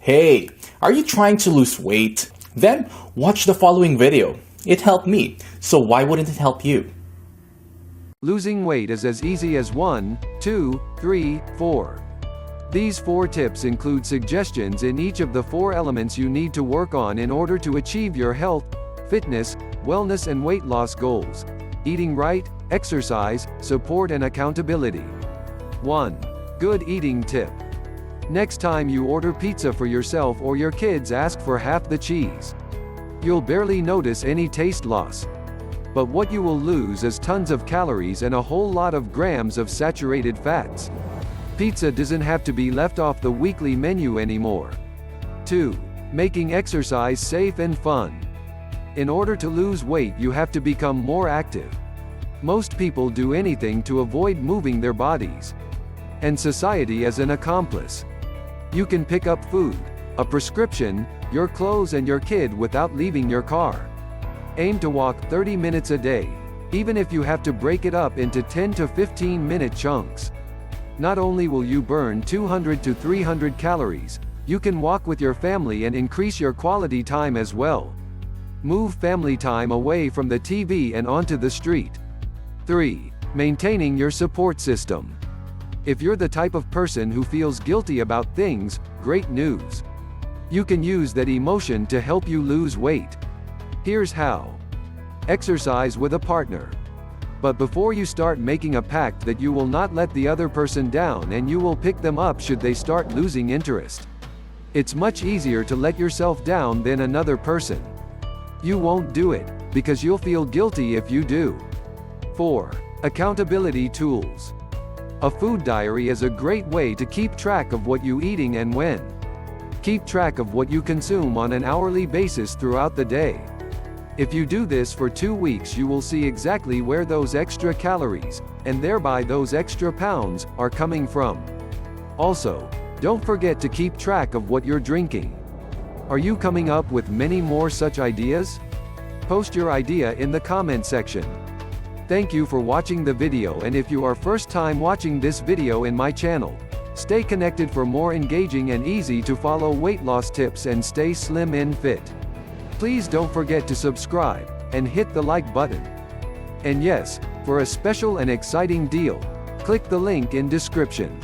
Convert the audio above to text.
Hey, are you trying to lose weight? Then watch the following video. It helped me, so why wouldn't it help you? Losing weight is as easy as 1, 2, 3, 4. These 4 tips include suggestions in each of the 4 elements you need to work on in order to achieve your health, fitness, wellness and weight loss goals. Eating right, exercise, support and accountability. 1. Good eating tip. Next time you order pizza for yourself or your kids, ask for half the cheese. You'll barely notice any taste loss. But what you will lose is tons of calories and a whole lot of grams of saturated fats. Pizza doesn't have to be left off the weekly menu anymore. 2. Making exercise safe and fun. In order to lose weight, you have to become more active. Most people do anything to avoid moving their bodies. And society is an accomplice. You can pick up food, a prescription, your clothes and your kid without leaving your car. Aim to walk 30 minutes a day, even if you have to break it up into 10 to 15 minute chunks. Not only will you burn 200 to 300 calories, you can walk with your family and increase your quality time as well. Move family time away from the TV and onto the street. 3. Maintaining your support system. If you're the type of person who feels guilty about things, great news. You can use that emotion to help you lose weight. Here's how. Exercise with a partner. But before you start, making a pact that you will not let the other person down and you will pick them up should they start losing interest. It's much easier to let yourself down than another person. You won't do it, because you'll feel guilty if you do. 4. Accountability tools. A food diary is a great way to keep track of what you're eating and when. Keep track of what you consume on an hourly basis throughout the day. If you do this for 2 weeks, you will see exactly where those extra calories, and thereby those extra pounds, are coming from. Also, don't forget to keep track of what you're drinking. Are you coming up with many more such ideas? Post your idea in the comment section. Thank you for watching the video, and if you are first time watching this video in my channel, stay connected for more engaging and easy to follow weight loss tips and stay slim and fit. Please don't forget to subscribe, and hit the like button. And yes, for a special and exciting deal, click the link in description.